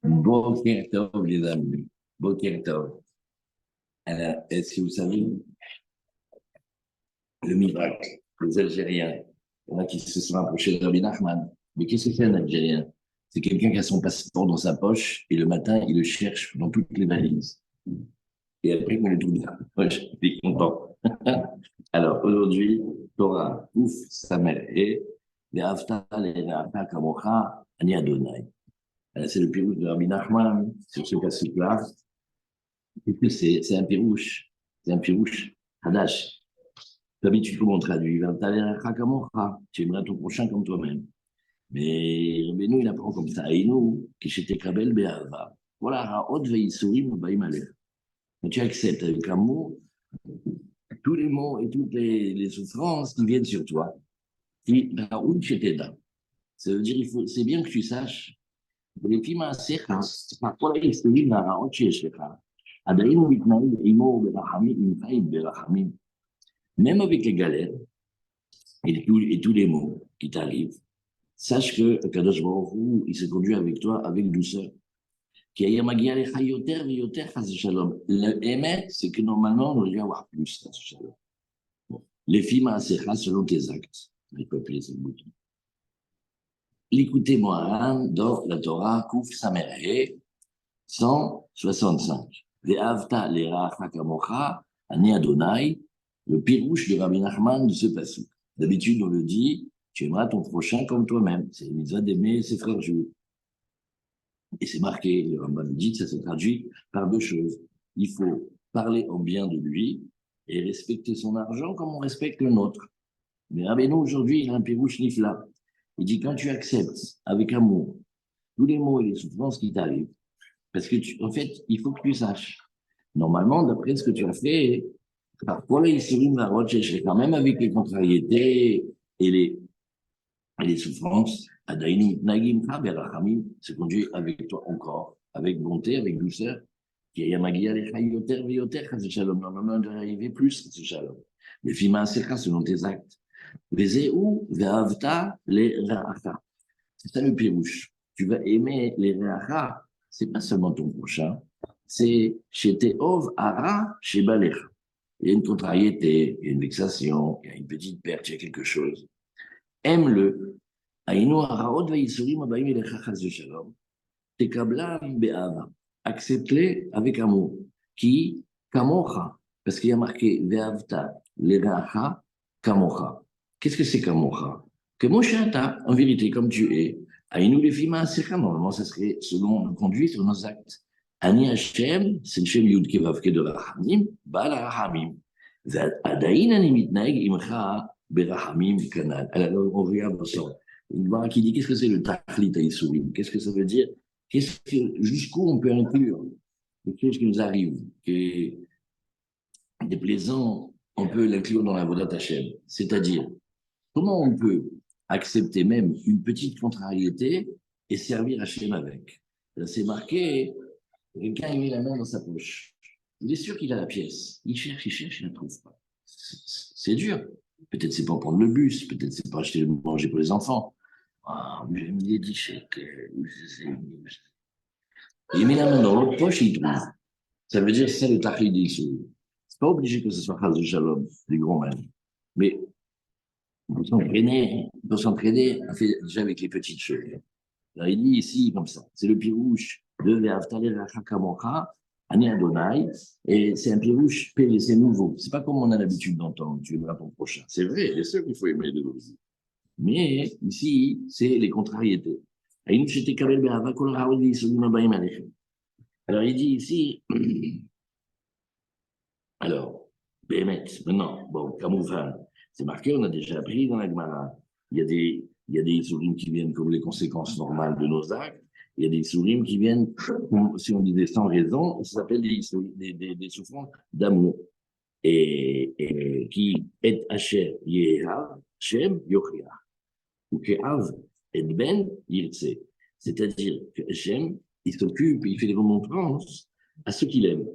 Boker Tov, les amis. Boker Tov. Alors, est-ce que vous savez, le miracle, les Algériens, il y en a qui se sont rapprochés de Rabbi Nachman. Mais qu'est-ce que c'est un Algérien? C'est quelqu'un qui a son passeport dans sa poche et le matin, il le cherche dans toutes les valises. Et après, il me le trouve bien. Moi, je suis content. Alors, aujourd'hui, Torah, ouf, sa mère et les Haftar, les Ra'ata, Kamocha, Ani Adonai. C'est le pirouge de Rabbi Nachman sur ce passage-là. Et puis, c'est un pirouche. C'est un pirouche Hadash. D'habitude, comment on traduit? Tu aimeras ton prochain comme toi-même. Mais nous, il apprend comme ça. Et nous, qui j'étais Kabel Be'ava. Voilà, Ha'od Ve'Yisurim Ba'im Alech. Quand tu acceptes avec amour tous les maux et toutes les souffrances qui viennent sur toi, Ra'ud Sheteda. Ça veut dire, c'est bien que tu saches que les Fima Secha, parfois, ils se disent, Ra'od Sheteda. Adaïm Mitnaïd, Imo, Berachamim, Imfaïd, Berachamim. Même avec les galères et tous les maux qui t'arrivent, sache que Kadosh Baruch Hu, il se conduit avec toi avec douceur. Le émet, c'est que normalement, on aurait dû avoir plus. Les films à selon tes actes. Les peuples, les bouton. L'écoutez-moi dans la Torah, Kouf Samerhe, 165. Les Avta, les Racha Kamocha, Ani Adonai, le pirouche de Rabbi Nachman de ce passage. D'habitude, on le dit, tu aimeras ton prochain comme toi-même. C'est une mitzvah d'aimer ses frères juifs. Et c'est marqué, le Rambam dit, ça se traduit par deux choses. Il faut parler en bien de lui et respecter son argent comme on respecte le nôtre. Mais Rabbeinu, aujourd'hui, il a un pirouche nifla. Il dit, quand tu acceptes avec amour tous les maux et les souffrances qui t'arrivent, parce que, en fait, il faut que tu saches. Normalement, d'après ce que tu as fait, parfois, il sourit quand même avec les contrariétés et les souffrances, Adaïnu Nagim Berachamim se conduit avec toi encore, avec bonté, avec douceur. Qui y a Magia les Chayoter, Vioter, Shalom, normalement, de arriver plus, Shalom. Les Fima Secha selon tes actes. Les Éou, Ve'avta, les Ra'acha. C'est ça le pirouche. Tu vas aimer les Ra'acha, c'est pas seulement ton prochain, c'est chez Teov, Ara, chez Balecha. Il y a une contrariété, il y a une vexation, il y a une petite perte, il y a quelque chose. Aime-le. Accepte-les avec amour. Qui, kamocha, parce qu'il y a marqué ve'avta le'racha kamocha. Qu'est-ce que c'est kamocha? Que moshata, en vérité, comme tu es. Aïnou les fima secha, normalement, ça serait selon le conduit sur nos actes. Ani Hashem, c'est le Shem Yud Kevav de Rahamim, Bal Rahamim. Adaïn ani mitnaeg imcha Berahamim Kanal. Alors, on regarde ensemble. Une voix qui dit qu'est-ce que c'est le Tachlit Aïsourim? Qu'est-ce que ça veut dire? Jusqu'où on peut inclure les choses qui nous arrivent, qui est déplaisant, on peut l'inclure dans la Vodat Hashem. C'est-à-dire, comment on peut accepter même une petite contrariété et servir Hashem avec? Là, c'est marqué, quelqu'un met la main dans sa poche. Il est sûr qu'il a la pièce. Il cherche, il ne la trouve pas. C'est dur. Peut-être c'est pas prendre le bus, peut-être c'est pas acheter le manger pour les enfants. Ah, j'ai mis les 10 chèques. Il met la main dans l'autre poche et il trouve. Ça veut dire que c'est le tachid d'Issou. C'est pas obligé que ce soit Chaz de Shalom, des grands mains. Mais on peut s'entraîner déjà avec les petites choses. Alors, il dit ici, comme ça, c'est le pirouche de Ve'avtale Rachakamocha, Ani Adonai, et c'est un pirouche, c'est nouveau. C'est pas comme on a l'habitude d'entendre, tu aimeras ton prochain. C'est vrai, c'est sûr qu'il faut aimer de l'autre. Mais ici, c'est les contrariétés. Alors, il dit ici, alors, Bémet, maintenant, bon, Camouflage, c'est marqué, on a déjà appris dans la Gemara. Il y a des soulimes qui viennent comme les conséquences normales de nos actes. Il y a des soulimes qui viennent, si on disait sans raison, ça s'appelle des souffrances d'amour. Et qui est Asher Yehav, Shem Yochia. Ou que Av et Ben Yirtse. C'est-à-dire que Hachem, il s'occupe, il fait des remontrances à ceux qu'il aime.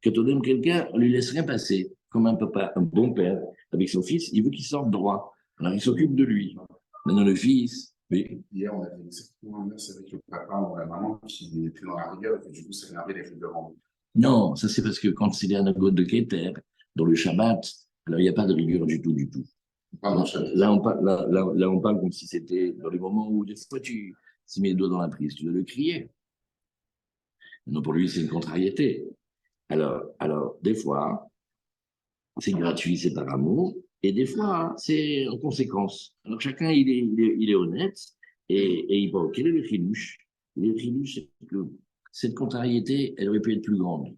Quand on aime quelqu'un, on lui laisse rien passer. Comme un papa, un bon père, avec son fils, il veut qu'il sorte droit. Alors il s'occupe de lui. Maintenant, le fils, Oui. Hier, on avait exactement l'inverse avec le papa ou la maman qui était dans la rigueur et que du coup, ça énervait les règlements. Non, ça c'est parce que quand c'est les anagotes de Keter, dans le Shabbat, alors il n'y a pas de rigueur du tout, du tout. Pardon, Là, on parle comme si c'était dans les moments où des fois tu mets les doigts dans la prise, tu dois le crier. Non, pour lui, c'est une contrariété. Des fois, c'est gratuit, c'est par amour, et des fois, c'est en conséquence. Alors, chacun, il est honnête, et il pense, quel est le chidouche? Le chidouche, c'est que cette contrariété, elle aurait pu être plus grande.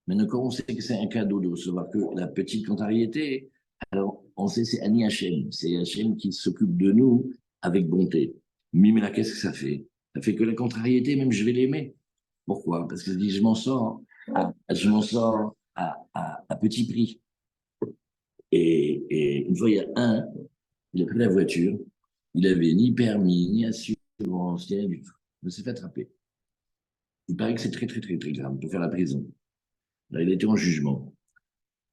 Maintenant, quand on sait que c'est un cadeau de recevoir que la petite contrariété, alors on sait c'est Ani Hachem, c'est Hachem qui s'occupe de nous avec bonté. Mais là, qu'est-ce que ça fait? Ça fait que la contrariété, même je vais l'aimer. Pourquoi? Parce que je dis, je m'en sors à petit prix. Et une fois, il y a il a pris la voiture, il avait ni permis, ni assurance, ni rien du tout. Il s'est fait attraper. Il paraît que c'est très, très, très, très grave, il peut faire la prison. Là, il était en jugement.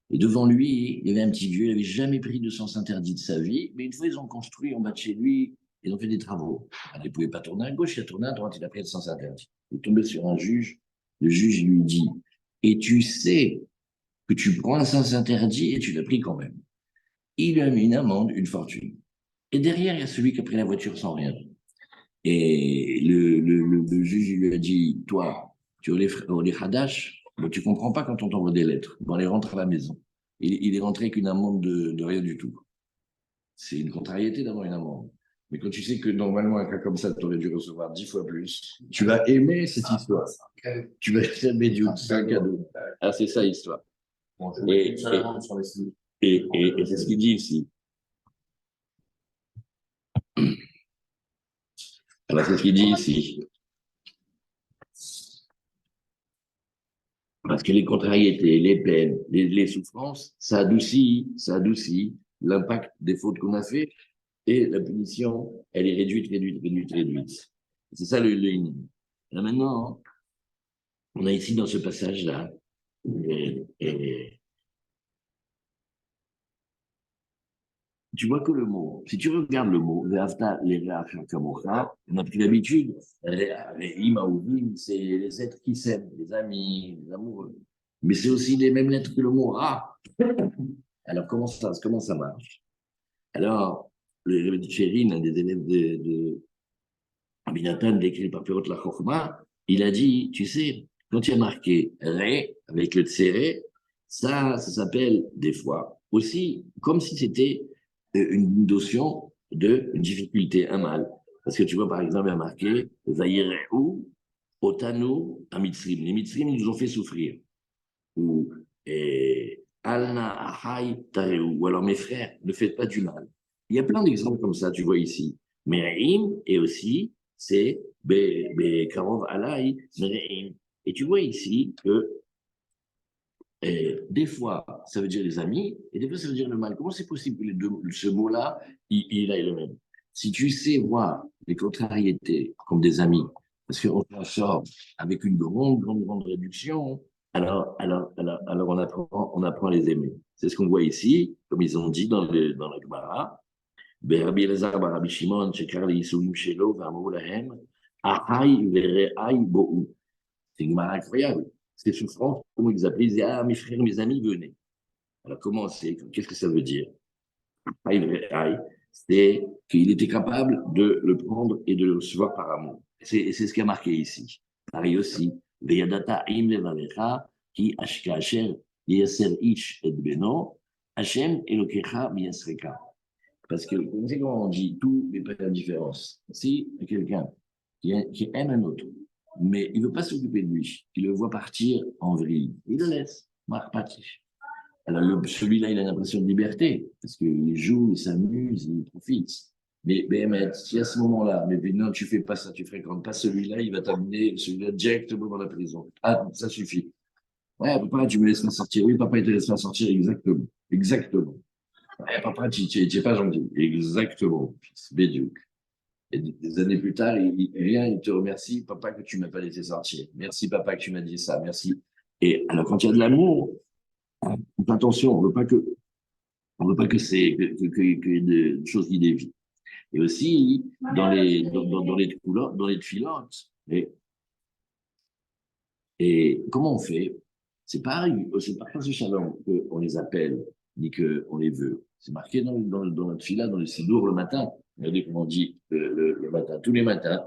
Et devant lui, il y avait un petit vieux, il n'avait jamais pris de sens interdit de sa vie, mais une fois, ils ont construit en bas de chez lui, ils ont fait des travaux. Alors, il ne pouvait pas tourner à gauche, il a tourné à droite, il a pris le sens interdit. Il est tombé sur un juge, le juge lui dit, et tu sais que tu prends un sens interdit et tu l'as pris quand même. Il lui a mis une amende, une fortune. Et derrière, il y a celui qui a pris la voiture sans rien. Et le juge il lui a dit, toi, tu as les Hadash, mais tu comprends pas quand on t'envoie des lettres. Bon, allez, rentre à la maison. Il est rentré avec une amende de rien du tout. C'est une contrariété d'avoir une amende. Mais quand tu sais que normalement, un cas comme ça, tu aurais dû recevoir 10 fois plus, tu vas aimer cette histoire. Tu vas être médium, c'est un cadeau. Ah, c'est ça l'histoire. Et c'est ce qu'il dit ici. Alors, c'est ce qu'il dit ici. Parce que les contrariétés, les peines, les souffrances, ça adoucit l'impact des fautes qu'on a fait et la punition, elle est réduite, réduite, réduite, réduite. C'est ça le hymne. Là maintenant, on a ici dans ce passage-là, et tu vois que le mot, si tu regardes le mot, on a pris l'habitude, les imaoudim, c'est les êtres qui s'aiment, les amis, les amoureux. Mais c'est aussi les mêmes lettres que le mot ra. Alors, comment ça marche? Alors, le Rebbe Tcherin, un des élèves de Rabbi Nathan, décrit par Perot la Chokhmah, il a dit, tu sais, quand il y a marqué Ré avec le Tséré, ça s'appelle des fois aussi comme si c'était une notion de difficulté, un mal. Parce que tu vois, par exemple, il y a marqué Zayirehu, Otanu, Amitzrim. Les Mitzrim, ils nous ont fait souffrir. Ou Alna Ahai Tareu. Ou alors, mes frères, ne faites pas du mal. Il y a plein d'exemples comme ça, tu vois ici. Me'im, et aussi, c'est Karov Alai Me'im. Et tu vois ici que des fois, ça veut dire les amis, et des fois, ça veut dire le mal. Comment c'est possible que ce mot-là, il aille le même? Si tu sais voir les contrariétés comme des amis, parce qu'on s'en sort avec une grande, grande, grande réduction, alors on apprend à les aimer. C'est ce qu'on voit ici, comme ils ont dit dans la Gemara. ברבי אלעזר ברבי שמעון שקרא לייסורים שלו ואמרו להם, אחי ורעי בואו. C'est une marque incroyable. Ces souffrances, comment ils appelaient, ils disaient, ah, mes frères, mes amis, venez. Alors, comment c'est, qu'est-ce que ça veut dire? C'est qu'il était capable de le prendre et de le recevoir par amour. C'est ce qui a marqué ici. Pareil aussi, Veyadata im levanecha, ki asher yeser ish et beno, Hashem elokecha miyasreka. Parce que, vous savez comment on dit, tout n'est pas indifférence. Si quelqu'un qui aime un autre, mais il ne veut pas s'occuper de lui, il le voit partir en vrille, il le laisse, partir. Alors, celui-là, il a l'impression de liberté, parce qu'il joue, il s'amuse, il profite. Mais si à ce moment-là, mais non, tu fais pas ça, tu fréquentes pas celui-là, il va t'amener celui-là directement dans la prison. Ah, ça suffit. Ouais, papa, tu me laisses sortir. Oui, papa, il te laisse sortir, exactement. Exactement. Ouais, papa, tu n'es pas gentil. Exactement. Bédiouk. Et des années plus tard, il te remercie, papa, que tu m'as pas laissé sortir. Merci, papa, que tu m'as dit ça. Merci. Et alors, quand il y a de l'amour, attention, on veut pas que c'est qu'il y ait des choses qui dévient. Et aussi, dans les tfilotes. Et comment on fait? C'est pas ce shalom qu'on les appelle, ni qu'on les veut. C'est marqué dans notre fila, dans le sidour le matin. Regardez comment on dit le matin. Tous les matins,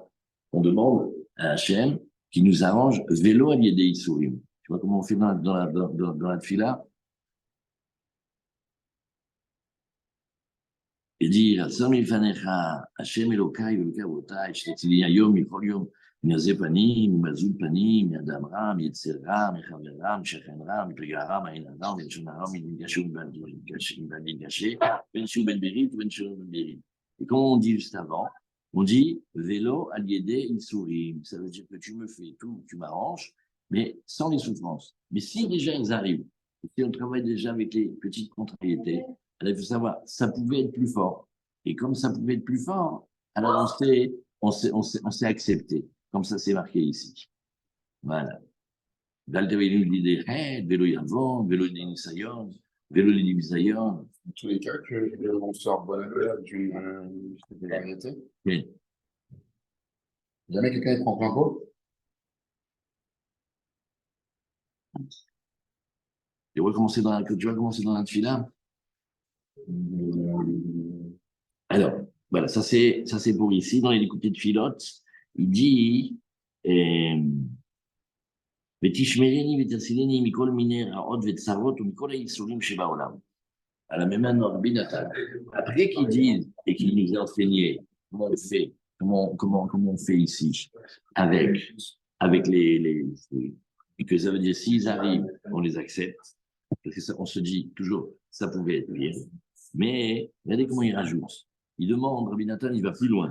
on demande à Hachem qui nous arrange vélo à l'idée Issourim. Tu vois comment on fait dans la fila? Et dire, Hashem Elokai, Elokai Avotai, Shtetili Hayom, Mikol Yom, Miazé Panim, Mazul Panim, Yadam Ram, Yetzer Ram, Mechaver Ram, Shechen Ram, Pega Ram, Ain Ram, Ben Shon Ram, Ben Gashou, Ben Gaché, Ben Shou Ben Berit, Ben Shou Ben Berit. Et comme on dit juste avant, on dit Vélo Aliédé Issourim. Ça veut dire que tu me fais tout, tu m'arranges, mais sans les souffrances. Mais si déjà ils arrivent, si on travaille déjà avec les petites contrariétés, alors, il faut savoir, ça pouvait être plus fort. Et comme ça pouvait être plus fort, alors on s'est accepté. Comme ça, c'est marqué ici. Voilà. Vélo Yavon, vélo Nisayon, vélo Nisayon. Dans tous les cas, qu'on sort bon affaire d'une variété. Oui. Jamais quelqu'un ne prend plein pot. Tu vas commencer dans la tefila. Alors, voilà, ça c'est pour ici. Dans les écoutés de Philote, il dit ותשמרני ותצילני מכל מיני רעות וצרות ומכל הייסורים שבעולם. À la même main, Rabbi Nathan. Après qu'il dise et qu'il nous a enseigné comment on fait, comment on fait ici, avec et que ça veut dire s'ils arrivent, on les accepte. Parce que ça, on se dit toujours, ça pouvait être pire. Mais regardez comment il rajoute. Il demande, Rabbi Nathan, il va plus loin.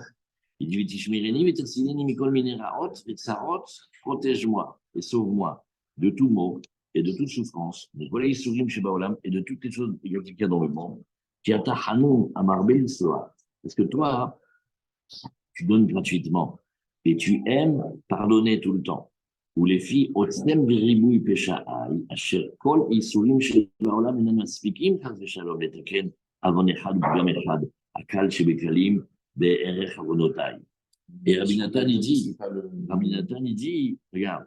Il dit, Tishmireni, Vetersileni, Mikol Mineraot, Vetsarot, protège-moi et sauve-moi de tout maux et de toute souffrance, de Kolei Sourim Shebaolam et de toutes les choses négatives qu'il y a dans le monde. Qui a ta Hanou à Marbel Soa. Parce que toi, tu donnes gratuitement et tu aimes pardonner tout le temps. Ou les filles, Otsem Viribouy Peshaai, Asher Kol Isurim Shebaolam, Enan Maspikim, Chaz Veshalom, Letaken, Avon Echad, Bgam Echad, Akal Shebekalim, Be'erech Avonotai. Et Rabbi Nathan, il dit, regarde,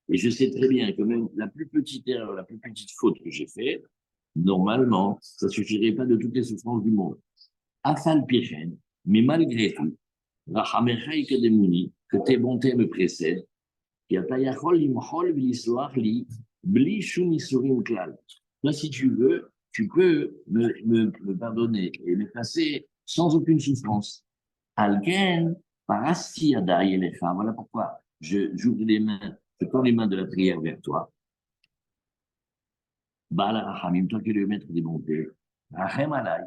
et je sais très bien que même la plus petite erreur, la plus petite faute que j'ai faite, normalement, ça ne suffirait pas de toutes les souffrances du monde. Afal Pichen, mais malgré tout, Rachamecha Kademuni, que tes bontés me précèdent, et Atayachol Limchol Vlisloach Li, Bli Shum Isurim Klal. Toi, si tu veux, tu peux me pardonner et m'effacer sans aucune souffrance. Alken, Parasti Adai Elecha. Voilà pourquoi j'ouvre les mains, je tends les mains de la prière vers toi. Baal Rachamim, toi qui es le maître des bontés. Rachem Alay,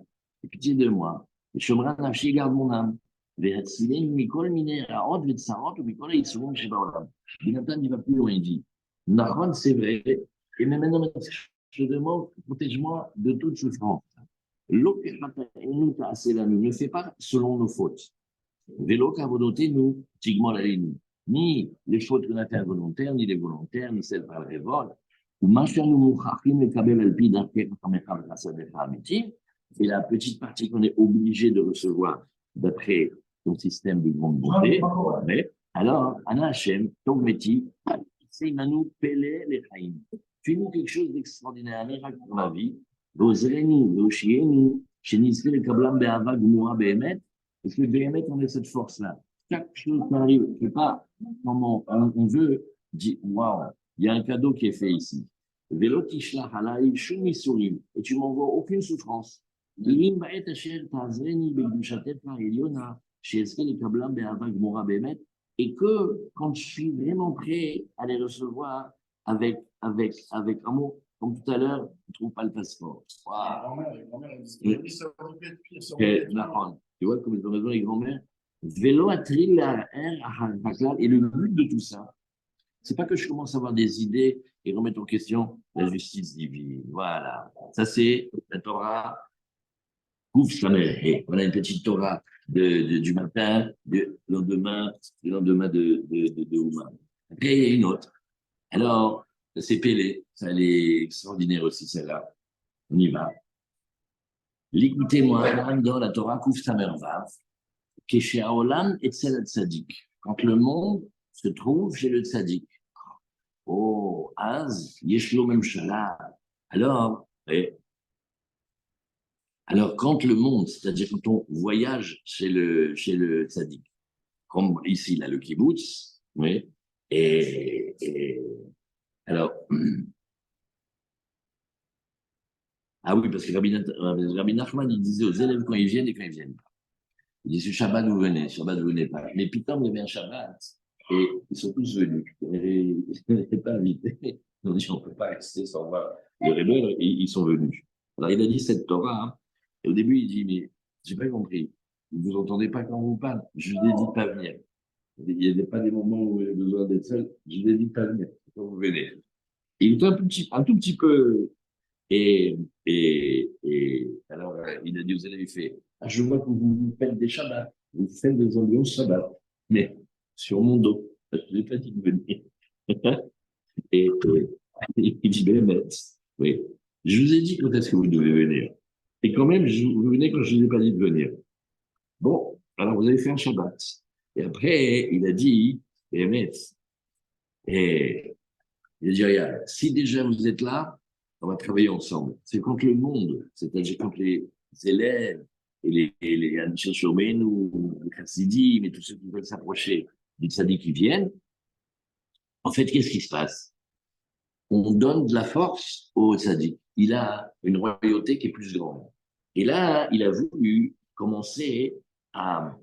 pitié de moi. Et Shomran Nafshi, garde mon âme. Vehatzilem Mikol Mineraot, Vetsarot, ou Mikol Yitsurum Shebaolam. Binatan, il va plus loin, il dit. Nachon, c'est vrai. Et même maintenant, je te demande, protège-moi de toute souffrance. Ne fais pas selon nos fautes. Vélo qu'à volonté, nous, tigement la ligne. Ni les fautes qu'on a fait involontaires, ni les volontaires, ni celles par la révolte. Ou et la petite partie qu'on est obligé de recevoir d'après ton système de grande bonté. Mais alors, Anna Hachem, ton métier, c'est Manu Pelé les Chaim. Fais-nous quelque chose d'extraordinaire, un miracle pour la vie. Vosreni, Voshieni, Chenisri, le Kablam, Be'ava, Gmoura, Behemet. Parce que Behemet, on a cette force-là. Chaque chose qui arrive, je ne sais pas comment on veut dire, waouh, il y a un cadeau qui est fait ici. Vélo Tishla Halai, Shumi Sourim, et tu m'envoies aucune souffrance. Lim Baet Asher, Tazreni, Begdushatet, Eliona, Sheeske, le Kablam, Be'ava, Gmoura, Behemet. Et que quand je suis vraiment prêt à les recevoir avec amour, comme tout à l'heure, je ne trouve pas le passeport. Wow. Tu vois, comme ils ont raison les grands-mères. Vélo atril et le but de tout ça, c'est pas que je commence à avoir des idées et remettre en question la justice divine. Voilà. Ça, c'est la Torah. Voilà une petite Torah du matin, du lendemain de Ouma. Après, il y a une autre. Alors, c'est Pélé. Ça, elle est extraordinaire aussi, celle-là. On y va. L'écoutez-moi, dans la Torah, Kouf Samer Vav. Keshe Haolam Etzel Tzadik. Quand le monde se trouve chez le Tzadik. Oh, Az, Yeshlo Memshala. Alors, alors, quand le monde, c'est-à-dire quand on voyage chez le tzaddik, comme ici, là, le kibbutz, oui, et alors, ah oui, parce que Rabbi Nachman, il disait aux élèves quand ils viennent et quand ils viennent pas. Il disait, Shabbat, vous venez pas. Mais Pitom, il y avait un Shabbat, et ils sont tous venus. Et ils n'étaient pas invités. Ils ont dit, on ne peut pas rester sans voir le Rebbe, et ils sont venus. Alors, il a dit cette Torah, hein, et au début, il dit, mais j'ai pas compris. Vous n'entendez pas quand on vous parle. Je vous ai dit de pas venir. Il n'y a pas des moments où il y a besoin d'être seul. Je vous ai dit de pas venir. Quand vous venez. Et il était un tout petit peu. Et alors, il a dit aux élèves, il fait, ah, je vois que vous faites des Shabbats. Vous faites des ambiances Shabbat. Mais sur mon dos. Je ne l'ai pas dit de venir. et, il dit, ben, mais, oui. Je vous ai dit quand est-ce que vous devez venir. Et quand même, vous venez quand je ne vous ai pas dit de venir. Bon, alors vous avez fait un Shabbat. Et après, il a dit, et il a dit, regarde, si déjà vous êtes là, on va travailler ensemble. C'est quand le monde, c'est-à-dire quand les élèves et les Anshel Shomen ou les Chassidim et tous ceux qui veulent s'approcher du tzaddik qui viennent, en fait, qu'est-ce qui se passe? On donne de la force au tzaddik. Il a une royauté qui est plus grande. Et là, il a voulu commencer à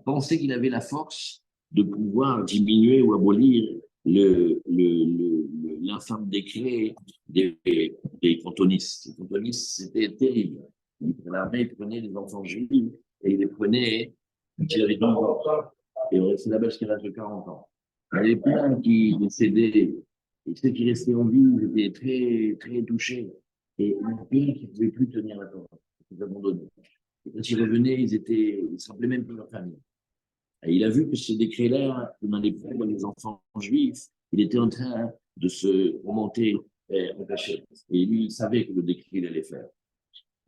penser qu'il avait la force de pouvoir diminuer ou abolir l'infâme décret des cantonistes. Les cantonistes, c'était terrible. L'armée prenait les enfants juifs et il les prenait, il avait 12 ans. Et on restait là-bas jusqu'à l'âge de 40 ans. Il y avait plein qui décédaient. Et ceux qui restaient en vie, ils étaient très, très touchés. Et il y en a plein qui ne pouvaient plus tenir la Torah. Ils abandonnaient. Et quand ils revenaient, ils ne se rappelaient même plus de leur famille. Et il a vu que ce décret-là, dans les enfants juifs, il était en train de se remonter en cachette. Et lui, il savait que le décret, il allait faire.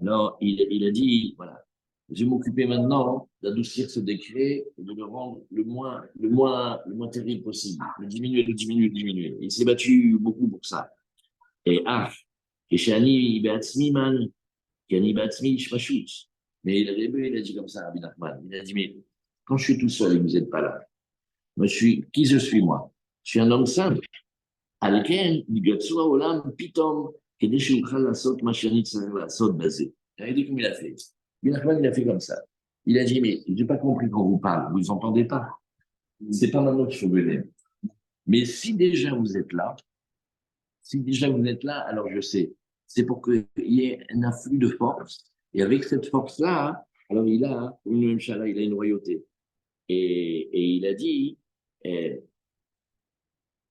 Alors, il a dit, voilà, je vais m'occuper maintenant d'adoucir ce décret et de le rendre le moins terrible possible. Le diminuer. Il s'est battu beaucoup pour ça. Et et chez Annie Beatzmi, man, Annie Beatzmi, je m'achoute. Mais il a dit comme ça, Rabbi Nachman. Il a dit, mais quand je suis tout seul et que vous n'êtes pas là, moi, qui je suis, moi? Je suis un homme simple. Alken, Bigatsua Olam, Pitom, Kedesh Ukhal Lasot, Machanit Lasot, Basé. Regardez comme il a fait. Binachman, il a fait comme ça. Il a dit, mais je n'ai pas compris quand vous parlez, vous n'entendez pas. C'est pas maintenant qu'il faut venir. Mais si déjà vous êtes là, alors je sais. C'est pour qu'il y ait un afflux de force. Et avec cette force-là, alors il a une royauté. Et il a dit,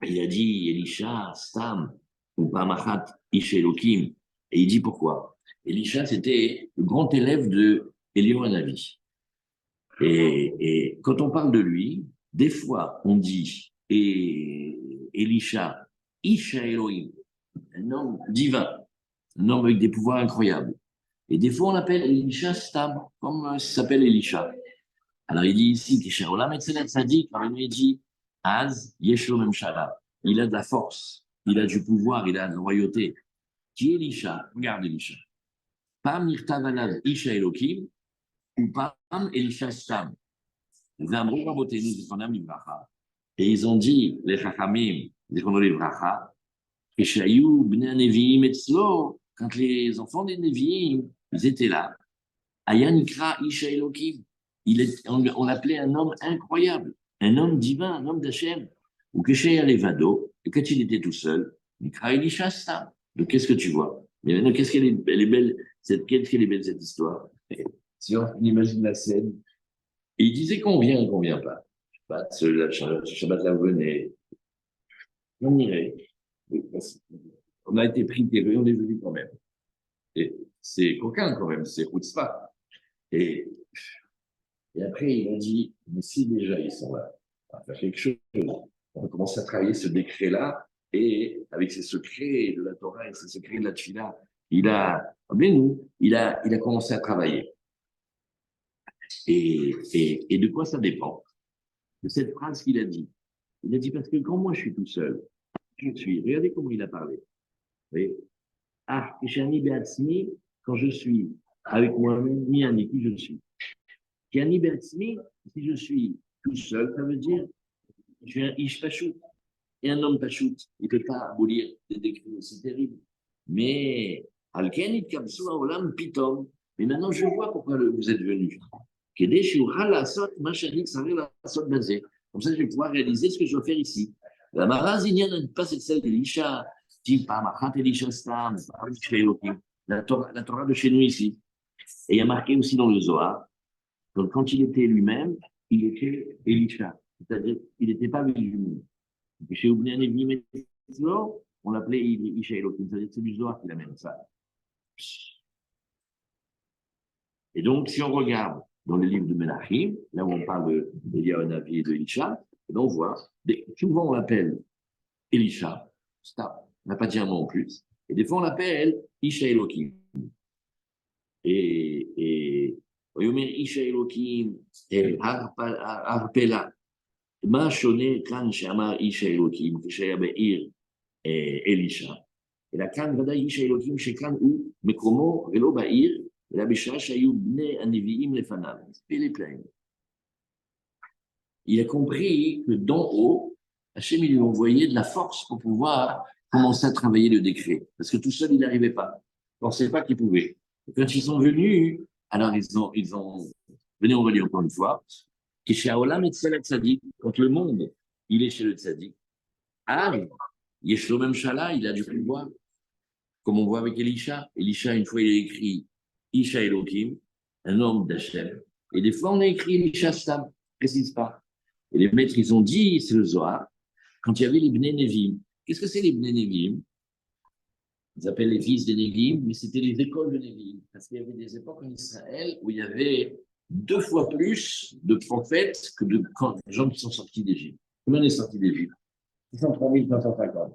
Elisha, Stam, ou Pamachat, Ish Elohim. Et il dit pourquoi? Elisha, c'était le grand élève de Eliyahu Hanavi. Et quand on parle de lui, des fois, on dit, et Elisha, Isha Elohim, un homme divin, un homme avec des pouvoirs incroyables. Et des fois, on l'appelle Elisha Stam, comme s'appelle Elisha. Alors, il dit ici, Kisharolam Etzelet Sadik, alors il dit, Az, Yeshlo Memshala. Il a de la force, il a du pouvoir, il a de la royauté. Qui est Elisha? Regarde Elisha. Pam Nirtavanav Isha Elohim, ou Pam Elisha Stam. Zamrou Rabotenu Zichonam Livracha. Et ils ont dit, les Chachamim, Zichonam Livracha, Keshayu, Bnei Neviim Etzlo, quand les enfants des Neviim, ils étaient là. Ayanikra Isha Elohim. On l'appelait un homme incroyable, un homme divin, un homme d'Hachem. Ou Kesheya Levado, et quand il était tout seul, Nikra Elisha Stam. Donc qu'est-ce que tu vois? Mais maintenant, elle est belle, qu'est-ce qu'elle est belle cette histoire? Si on imagine la scène, et il disait qu'on vient pas. Ce Shabbat-là venait, on irait. On a été pris terreux, on est venu quand même. Et c'est coquin quand même, c'est chutzpah. Et après, ils ont dit, mais si déjà ils sont là, on va faire quelque chose. On commence à travailler ce décret-là, et avec ces secrets de la Torah et ces secrets de la Tfila, il a commencé à travailler. Et de quoi ça dépend? De cette phrase qu'il a dit. Il a dit parce que quand moi je suis tout seul, regardez comment il a parlé. Vous voyez, ah, Kishani Beatzmi, quand je suis avec moi-même, ni un qui je suis. Kishani Beatzmi, si je suis tout seul, ça veut dire je suis un Ish Pachout. Et un homme Pachout, il ne peut pas abolir des décrets aussi terribles. Mais Alkenit Kamsou Olam Pitom. Mais maintenant, je vois pourquoi vous êtes venu. Comme ça, je vais pouvoir réaliser ce que je dois faire ici. La marazinienne n'est pas celle d'Elisha. La Torah de chez nous ici. Et il y a marqué aussi dans le Zohar, donc quand il était lui-même, il était Elisha. C'est-à-dire qu'il n'était pas musulman. Chez Oubnian et on l'appelait Isha Elohim. C'est-à-dire que c'est du Zohar qui l'amène ça. Et donc, si on regarde dans le livre de Menachim, là où on parle d'Eliyahu et de Elisha, on voit, souvent on l'appelle Elisha, stop, on n'a pas dit un mot en plus, et des fois on l'appelle Isha Elohim. Et Isha Elohim, Harpela, Ma Shone Kan Shama Isha Elohim, Shaya Be'ir Elisha. Et la Kan Vada Isha Elohim, Shekan ou Mekomo, Velo Ba'ir, la Bisha Shayou Bne Aniviim Lefanav. Il a compris que d'en haut, Hachem, il lui envoyait de la force pour pouvoir commencer à travailler le décret. Parce que tout seul, il n'arrivait pas. Il ne pensait pas qu'il pouvait. Et quand ils sont venus, alors venez, on va lire encore une fois, quand le monde, il est chez le tzaddik, ah, Yeshlomem Shala, il a du pouvoir, comme on voit avec Elisha. Elisha, une fois, il a écrit Isha Elohim, un homme d'Hachem. Et des fois, on a écrit Elisha Stam, précise pas. Et les maîtres, ils ont dit, c'est le Zohar, quand il y avait les Bnei Nevim. Qu'est-ce que c'est les Bnei Nevim? Ils appellent les fils des Nevim, mais c'était les écoles de Nevim. Parce qu'il y avait des époques en Israël où il y avait 2 fois plus de prophètes que de gens qui sont sortis d'Égypte. Combien on est sortis d'Égypte? 603 550.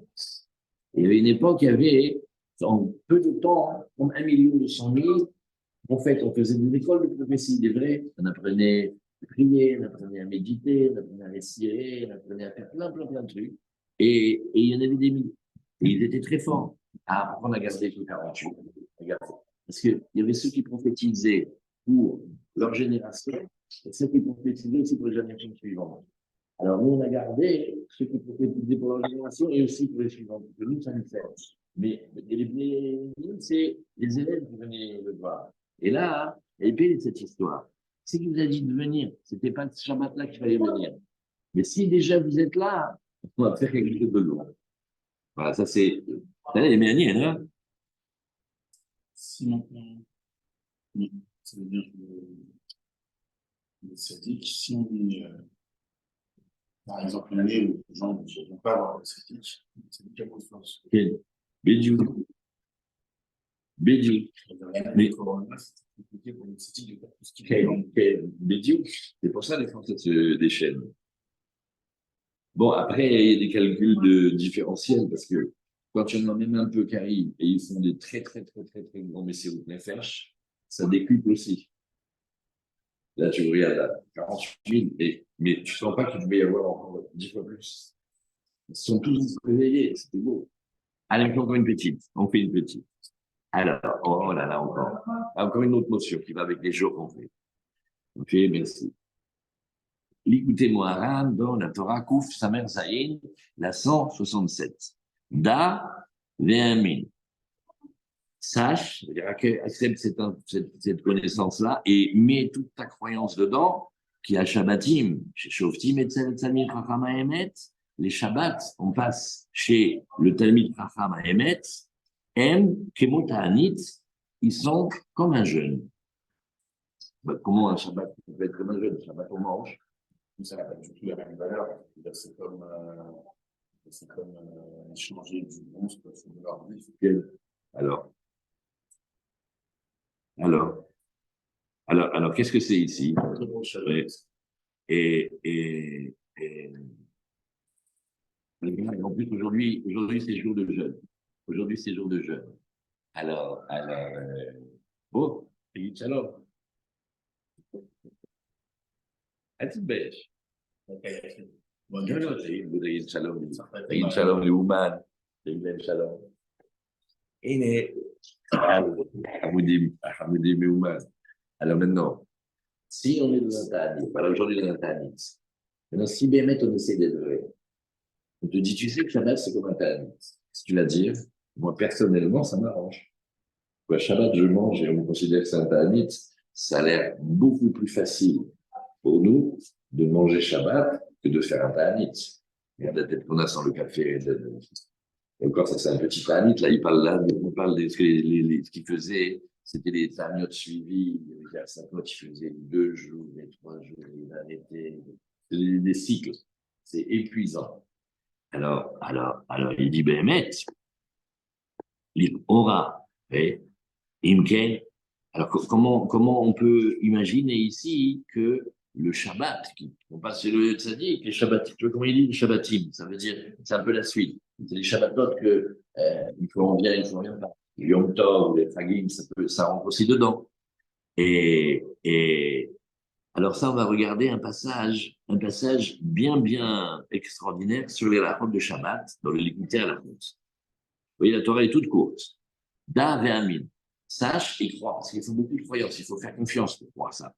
Et il y avait une époque, il y avait, en peu de temps, comme 1 200 000 prophètes. On faisait des écoles de prophétie, des vrais. On apprenait à prier, on apprenait à méditer, on apprenait à respirer, on apprenait à faire plein de trucs. Et il y en avait des milliers. Et ils étaient très forts à apprendre à garder tout 48. Parce qu'il y avait ceux qui prophétisaient pour leur génération et ceux qui prophétisaient aussi pour les générations suivantes. Alors, nous, on a gardé ceux qui prophétisaient pour leur génération et aussi pour les suivantes. Parce que nous, ça nous sert. Mais c'est les élèves qui venaient le voir. Et là, il y a cette histoire. C'est qui vous a dit de venir. Ce n'était pas ce Shabbat-là qu'il fallait venir. Mais si déjà vous êtes là, on va faire quelque chose de lourd. Voilà, ça c'est. Ça, les Méaniennes, hein? Si maintenant, ça veut dire que le sadique, si on est, par exemple, une année où les gens ne vont pas avoir le sadique a beaucoup de force. Bédiou. Bédiou. Mais c'est compliqué pour le sadique de faire tout ce qu'il fait. Bédiou, c'est pour ça les Français se déchaînent. Bon, après, il y a des calculs de différentiels parce que quand il y en a même un peu qui arrivent et ils font des très grands messieurs de nefesh, ça décuple aussi. Là, tu regardes là, 48 000, mais tu ne sens pas qu'il devait y avoir encore 10 fois plus. Ils sont tous réveillés, c'était beau. Allez, encore une petite. On fait une petite. Alors, oh là là, encore une autre notion qui va avec les jours qu'on fait. Ok, merci. L'écoutez Moharan dans la Torah Kouf Samer Zayin, la 167. Da ve'amin. Sache, accepte cette connaissance-là et mets toute ta croyance dedans, qui a Shabbatim, chez Shoftim et Tzamir Chacham Haemet. Les Shabbats, on passe chez le Talmid Chacham Haemet. M, Kemot Ha'anit, ils sont comme un jeune. Comment un Shabbat peut être comme un jeune? Shabbat, on mange. Ça n'a pas du tout la même valeur. C'est comme échanger du monstre sur de leur vie. Alors, qu'est-ce que c'est ici? Et en plus, aujourd'hui, c'est jour de jeûne. Aujourd'hui, c'est jour de jeûne. Alors, bon, shalom. אל תתבייש. בוא לא, נגיד לא, תגיד שלום, תגיד מה? שלום לאומן, תגיד להם שלום. הנה, חמודים מאומן. Alors maintenant, si on est dans un ta'anit, voilà, aujourd'hui dans un ta'anit, maintenant, si באמת on essaie d'être vrai, on te dit, tu sais que Shabbat, c'est comme un ta'anit. Si tu vas dire, moi, personnellement, ça m'arrange. Quoi, Shabbat, je mange et on considère que c'est un ta'anit, ça a l'air beaucoup plus facile pour nous de manger Shabbat que de faire un ta'anit. Regarde la tête qu'on a sans le café. Et encore, ça, c'est un petit ta'anit. Là, il parle de ce ce qu'il faisait. C'était les ta'aniotes suivis. Il y a 5 ans, il faisait 2 jours, les 3 jours, il arrêtait. C'est des cycles. C'est épuisant. Il dit, Béhémet, il aura. Imken. Alors, comment on peut imaginer ici que le Shabbat, on passe chez le tzaddik, les Shabbatim, tu vois comment il dit, les Shabbatim, ça veut dire, c'est un peu la suite. C'est les Shabbatot que, il faut en bien, il faut en bien pas. Les Yom Tov, les Chagim, ça rentre aussi dedans. Et alors ça, on va regarder un passage bien extraordinaire sur les racontes de Shabbat, dans le Likutei Halachot. Vous voyez, la Torah est toute courte. Da ve'amin. Sache et crois, parce qu'il faut beaucoup de croyance, il faut faire confiance pour croire ça.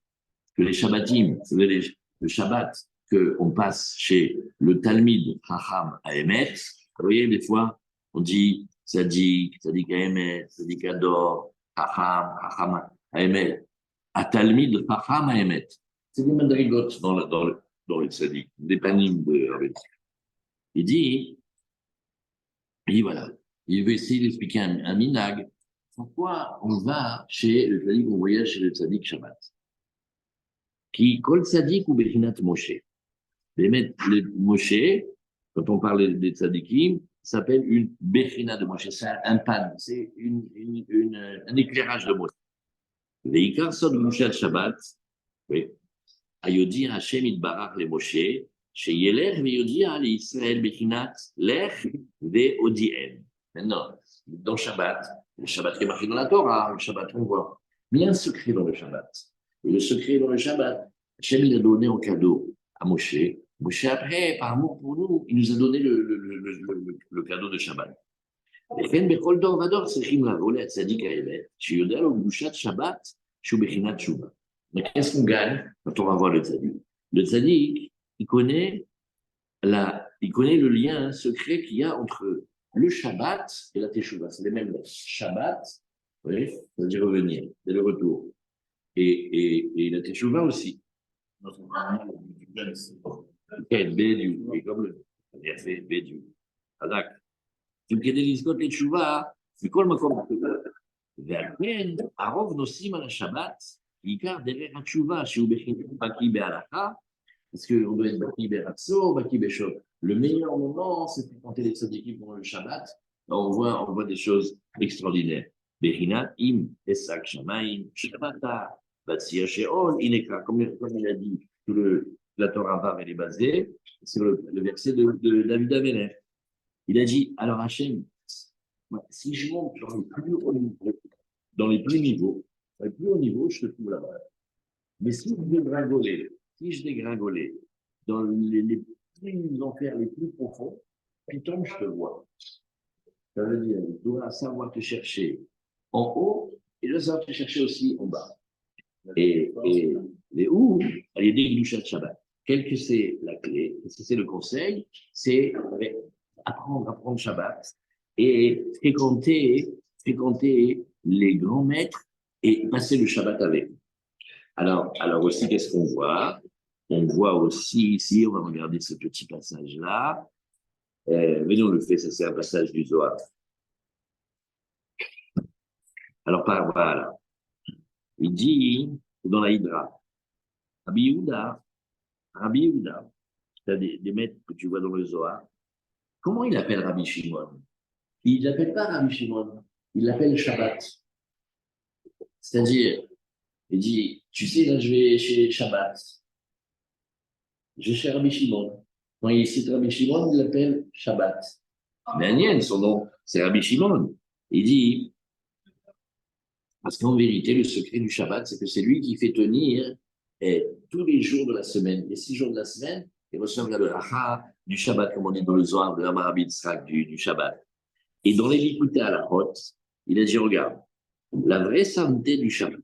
Que les Shabbatim, vous savez, le Shabbat qu'on passe chez le Talmid Chacham à Emet, vous voyez, des fois, on dit Tzadik à Emet, Tzadik Ador, Chacham à Emet, à Talmid Chacham à Emet. C'est des madrigotes dans le Tzadik, des panim de Rabbi. Il dit voilà, il veut essayer d'expliquer un minag. Pourquoi on va chez le tzaddik, on voyage chez le tzaddik Shabbat? Qui, kol tzaddik ou bechinat Moshe. Le Moshe, quand on parle des tzaddikim, s'appelle une bechina de Moshe. C'est un pan, c'est un éclairage de Moshe. Veikar sod Moshe Shabbat, oui. Ayodi Hashem itbarach le Moshe, sheyelech veyodi al Israël bechinat lech veodiem. Maintenant, dans Shabbat, le Shabbat qui est marqué dans la Torah, le Shabbat qu'on voit. Mais il y a un secret dans le Shabbat. Et le secret dans le Shabbat, Hachem il a donné en cadeau à Moshe. Moshe, après, par amour pour nous, il nous a donné le cadeau de Shabbat. לכן בכל דור ודור צריכים לבוא לצדיק האמת, שיודע לו קדושת שבת, שהוא בחינת תשובה. Mais qu'est-ce qu'on gagne quand on va voir le tzaddik? Le tzaddik, il connaît le lien secret qu'il y a entre le Shabbat et la Teshuvah. C'est les mêmes lettres. Shabbat, oui, ça veut dire revenir, c'est le retour. Et la Teshuvah aussi. Bédiou, et comme il a fait Bédiou. Adak. כדי לזכות לתשובה, מכל מקום, ועל כן, הרוב נוסעים על השבת, בעיקר דרך התשובה, שהוא בקיא בהלכה, parce qu'on doit être baki beratso, baki beshot. Le meilleur moment, c'est de compter les tzadikim pendant le Shabbat. On voit des choses extraordinaires. Bechinat im esak shamaim shabata batzia sheol ineka. Comme il a dit, la Torah Vav elle est basée sur le verset de David Amelech. Il a dit, alors Hachem, si je monte dans les plus hauts niveaux, je te trouve là-bas. Mais si je dégringolais dans les plus enfers les plus profonds, Python, je te vois. Ça veut dire, tu dois savoir te chercher en haut et tu dois savoir te chercher aussi en bas. Et les où, il y a des Gdushat Shabbat. Quelle que c'est la clé, c'est le conseil, c'est apprendre Shabbat et fréquenter les grands maîtres et passer le Shabbat avec eux. Alors aussi, qu'est-ce qu'on voit? On voit aussi ici, on va regarder ce petit passage-là. Mais on le fait, ça c'est un passage du Zohar. Alors, voilà. Il dit, dans la Hydra, Rabbi Yehuda, tu as des maîtres que tu vois dans le Zohar. Comment il appelle Rabbi Shimon? Il ne l'appelle pas Rabbi Shimon, il l'appelle Shabbat. C'est-à-dire, il dit, tu sais, là, je vais chez Shabbat. Je vais chez Rabbi Shimon. Quand il cite Rabbi Shimon, il l'appelle Shabbat. Mais Agnès, son nom, c'est Rabbi Shimon. Il dit, parce qu'en vérité, le secret du Shabbat, c'est que c'est lui qui fait tenir Et tous les jours de la semaine, les 6 jours de la semaine, ils reçoivent la bracha du Shabbat, comme on dit dans le Zohar, de la Marabit Srak du Shabbat. Et dans les Likuté à la Hot, il a dit, regarde, la vraie sainteté du Shabbat,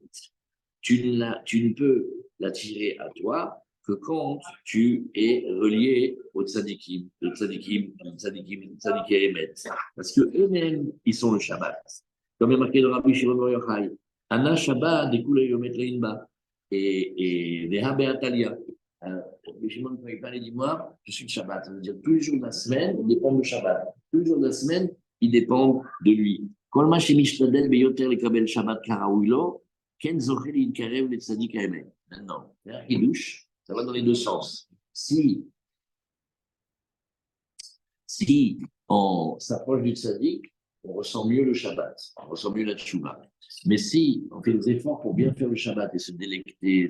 tu ne peux l'attirer à toi que quand tu es relié aux tzadikim, tzadikim Emet. Parce qu'eux-mêmes, ils sont le Shabbat. Comme est marqué dans Rabbi Shimon Bar Yochai, Ana Shabbat, des coulées yométréinba, et des Habe Atalia. Rabbi Shimon, quand il parlait, dis-moi, je suis le Shabbat. Ça veut dire tous les jours de la semaine, ils dépendent du Shabbat. Tous les jours de la semaine, ils dépendent de lui. Kol ma shemishtadel beyoter lekabel Shabbat karaoui lo, ken zocher yitkarev le tzadik haemet. Maintenant, il douche, ça va dans les deux sens. Si on s'approche du tzaddik, on ressent mieux le Shabbat, on ressent mieux la tchouva. Mais si on fait des efforts pour bien faire le Shabbat et se délecter, et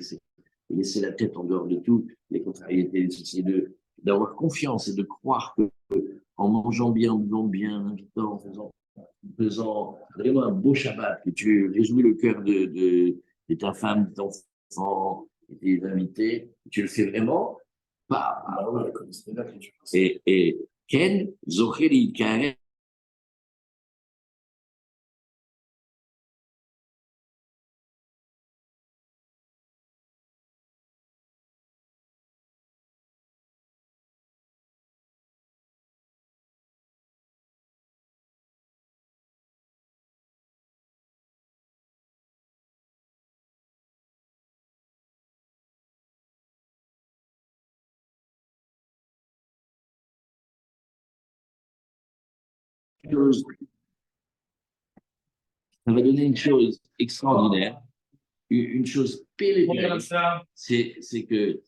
laisser la tête en dehors de tout, les contrariétés, les soucis, d'avoir confiance et de croire que en mangeant bien, en buvant bien, en invitant, en faisant vraiment un beau Shabbat, que tu réjouis le cœur de ta femme, de ton enfant, de tes invités, tu le fais vraiment, bah, et Ken, Zocheli, Karen, ça va donner une chose extraordinaire, une chose pérenne, c'est que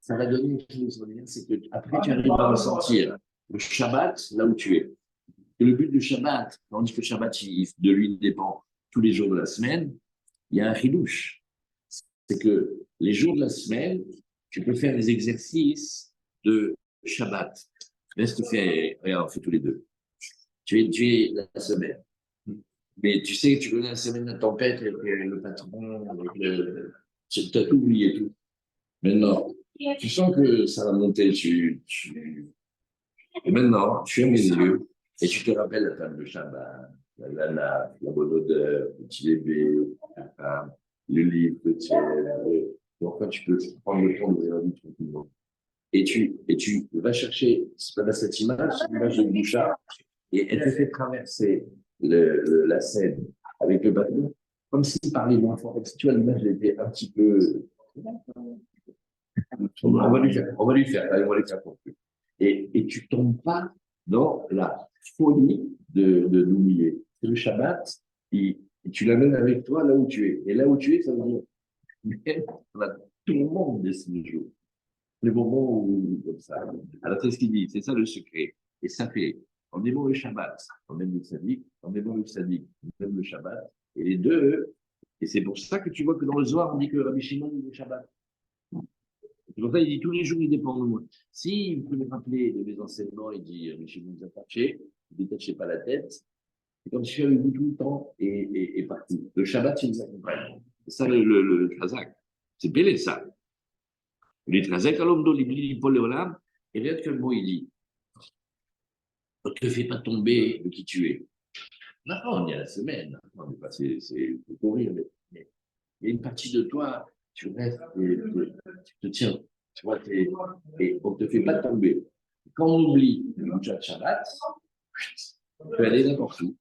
ça va donner une chose extraordinaire, c'est que après tu arrives à ressentir le Shabbat là où tu es. Et le but du Shabbat, quand on dit que le Shabbat, de lui dépend tous les jours de la semaine, il y a un chidouche. C'est que les jours de la semaine, tu peux faire des exercices de Shabbat. Laisse te faire, regarde, on fait tous les deux. Tu es la semaine. Mais tu sais que tu connais la semaine de tempête, avec le patron, tu as tout oublié, tout. Maintenant, tu sens que ça va monter, et maintenant, tu fermes les yeux et tu te rappelles la table de Shabbat, la lana, la bonne odeur, le petit bébé, la femme, le livre que tu as. Enfin, tu peux prendre le temps de regarder tranquillement. Et tu vas chercher cette image de Bouchard, et elle te fait traverser la Seine avec le bateau, comme si par les moins fort. Si tu vois, l'image était un petit peu. On va lui faire, allez, on va lui faire conclure. Et tu ne tombes pas dans la folie de l'oublier. C'est le Shabbat, et tu l'amènes avec toi là où tu es. Et là où tu es, ça veut dire, on a tout le monde de ces jours. Les moments où, comme ça. Alors, c'est ce qu'il dit, c'est ça le secret. Et ça fait, on aime le Shabbat, on aime le tzaddik, on aime le tzaddik, on aime le Shabbat. Et les deux, et c'est pour ça que tu vois que dans le Zohar, on dit que Rabbi Shimon, il est Shabbat. C'est pour ça qu'il dit tous les jours, il dépend de moi. Si vous pouvez me rappeler de mes enseignements, il dit Rabbi Shimon vous attachez, ne détachez pas la tête. C'est comme si je suis avec vous tout le temps et parti. Le Shabbat, il nous accompagne. C'est ça le Chazak. C'est bel ça. Le Chazak, alors, dans l'Ibli, Paul Léolam, et regarde que le mot, il dit ne te fais pas tomber de qui tu es. Non, on est à la semaine. C'est pour courir, mais il y a une partie de toi, tu restes, tu te tiens, tu vois, et on ne te fait pas tomber. Quand on oublie le Shabbat, on peut aller n'importe où.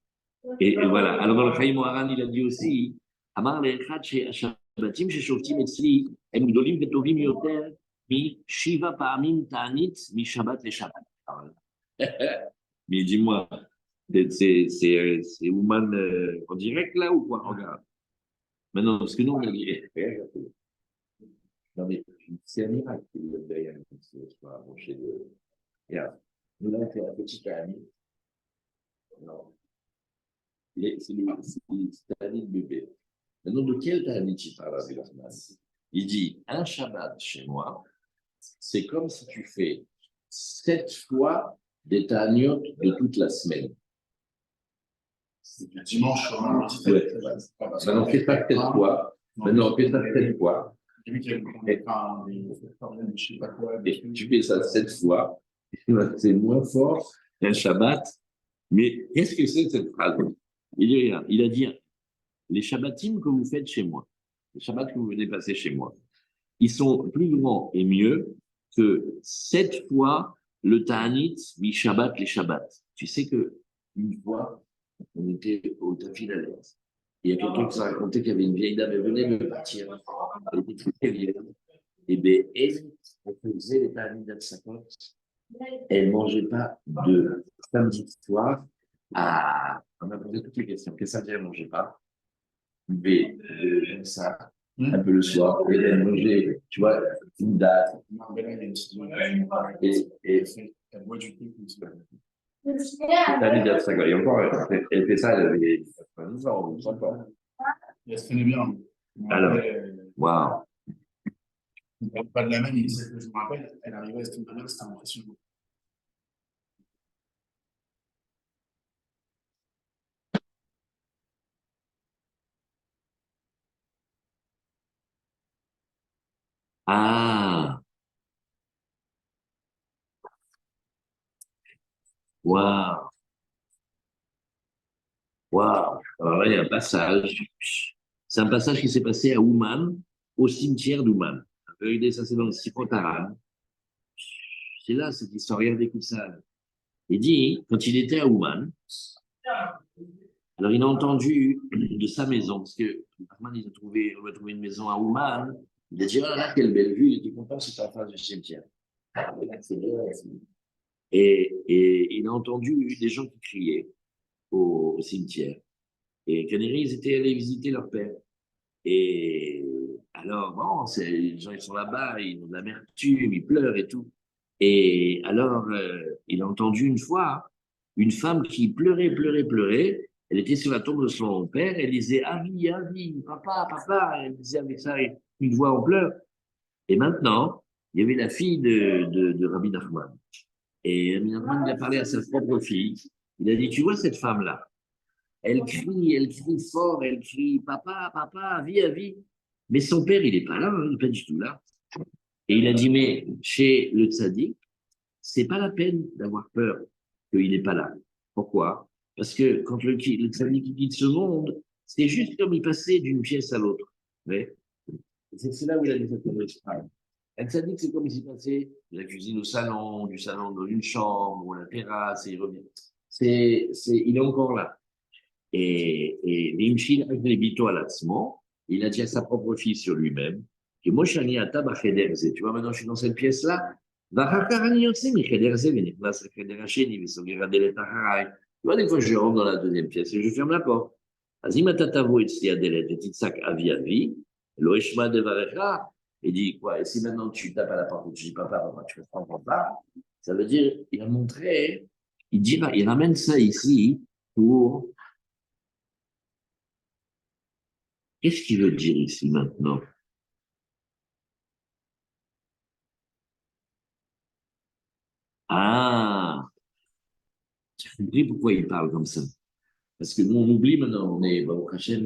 Et voilà. Alors, dans le Chaim Moharan, il a dit aussi Amar le'echad she'ashabbatim she'shoftim etzli הם גדולים וטובים יותר משבע פעמים תענית משבת לשבת. Mais dis-moi, c'est Ouman en direct là ou quoi? Regarde. Maintenant, parce que nous, on a dit, non, mais c'est un miracle que le derrière soit approché de. Regarde, nous, là, on fait un petit ami. Non. C'est Tanit bébé. Maintenant, de quel Tanit il parle avec il dit, un Shabbat chez moi, c'est comme si tu fais 7 fois des Taniotes de toute la semaine. C'est le dimanche, Maintenant, fais ça 7 fois. Maintenant, fais ça 7 fois. J'ai vu qu'il y avait des je sais pas quoi. Et tu fais ça 7 fois, c'est moins fort qu'un Shabbat. Mais qu'est-ce que c'est cette phrase? Il a dit, les Shabbatim que vous faites chez moi, les Shabbats que vous venez passer chez moi, ils sont plus grands et mieux que 7 fois le Ta'anit, mi Shabbat, les Shabbats. Tu sais que une fois, on était au Tafil à l'aise. Il y a quelqu'un qui s'est raconté qu'il y avait une vieille dame, elle venait de partir. Elle était très, très vieille. Et bien, elle faisait les Ta'anit d'Al-Sakot. Elle ne mangeait pas de samedi soir à. On a posé toutes les questions. Qu'est-ce que ça veut dire, elle ne mangeait pas? Mais ça, un peu le soir, et elle mangeait, tu vois, une date. Non, mais là, il y a une saison. Et Elle boit du thé. t'as dit d'Al-Sakot. Et encore, elle fait ça, elle avait 90 ans, ou 100 ans. Elle se tenait bien. Alors, waouh. Pas de la même, je me rappelle, elle arrivait à se tenir bien, c'était impressionnant. Ah, waouh, waouh. Alors là, il y a un passage. C'est un passage qui s'est passé à Ouman, au cimetière d'Ouman. Regardez, ça, c'est dans le Sifrot arabe. C'est là, cette histoire. Regardez, écoute ça. Il dit, quand il était à Ouman, alors il a entendu de sa maison, parce que Rahman, on a trouvé une maison à Ouman. Il a dit, oh là là, quelle belle vue. Il était content, c'était en face du cimetière. Et il a entendu des gens qui criaient au cimetière. Et Canary, ils étaient allés visiter leur père. Et alors, bon, les gens, ils sont là-bas, ils ont de l'amertume, ils pleurent et tout. Et alors, il a entendu une fois une femme qui pleurait, pleurait, pleurait. Elle était sur la tombe de son père, elle disait Avi, Avi, papa, papa. Elle disait avec ça une voix en pleurs. Et maintenant, il y avait la fille de Rabbi Nachman. Et Rabbi Nachman, il a parlé à sa propre fille. Il a dit tu vois cette femme-là, elle crie fort, elle crie papa, papa, vie à vie. Mais son père, il n'est pas là, hein, il n'est pas du tout là. Et il a dit, mais chez le tzaddik, c'est pas la peine d'avoir peur qu'il n'est pas là. Pourquoi? Parce que quand le tzaddik quitte ce monde, c'est juste comme il passait d'une pièce à l'autre. C'est là où il a dit cette phrase. Un tzaddik, c'est comme s'il passait de la cuisine au salon, du salon dans une chambre, ou à la terrasse, et il revient. Il est encore là. Et Nimshil Bito à l'atzmo, il a dit à sa propre fille sur lui-même, que moi, tu vois, maintenant, je suis dans cette pièce-là, tu vois, des fois, je rentre dans la deuxième pièce et je ferme la porte. Il dit quoi? Et si maintenant tu tapes à la porte et tu dis papa, papa, tu comprends pas, ça veut dire, il a montré, il dit, il ramène ça ici pour. Qu'est-ce qu'il veut dire ici maintenant? Ah, j'ai compris pourquoi il parle comme ça. Parce que nous, on oublie maintenant, on est au Hachem,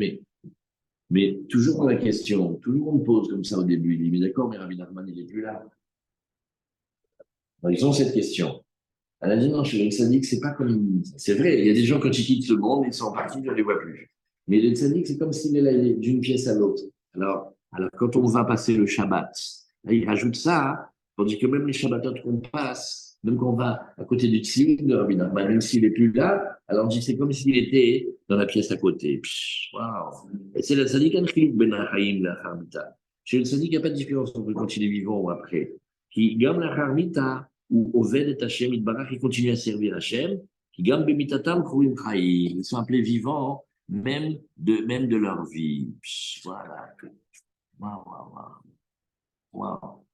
mais toujours dans la question, tout le monde pose comme ça au début. Il dit, mais d'accord, mais Rabbi Nachman, il n'est plus là. Alors, ils ont cette question. Elle a dit, non, chez le tzaddik, c'est pas comme. C'est vrai, il y a des gens, quand ils quittent ce monde, ils sont partis, on ne les voit plus. Mais le tzaddik, c'est comme s'il est là, il est d'une pièce à l'autre. Alors, quand on va passer le Shabbat, là, il rajoute ça, hein, tandis que même les Shabbatot qu'on passe, même quand on va à côté du tzim de Rabbi Nachman, même s'il n'est plus là, alors on dit c'est comme s'il était dans la pièce à côté. Waouh! Et c'est le tzaddik Anchilik Ben Haïm la Harmita. Chez le tzaddik, il n'y a pas de différence entre quand il est vivant ou après. Qui gamme la Harmita, ou Oved et Hachem, Itbarach, il continue à servir Hachem, qui gamme Bemitatam Kruim Chaim. Ils sont appelés vivants, même de leur vie. Voilà. Waouh, waouh, waouh. Wow.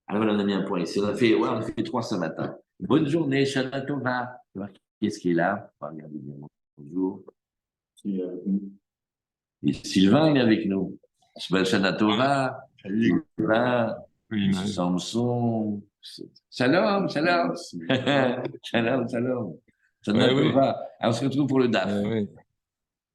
Alors, on a mis un point ici. On a fait 3 ce matin. Bonne journée, Shana Tova. Qu'est-ce qu'il est là? On va regarder bien. Bonjour. Et Sylvain, il est avec nous. Shana Tova. Sylvain. Samson. Shalom, shalom. Shalom, shalom. Shana Tova. Alors, on se retrouve pour le DAF.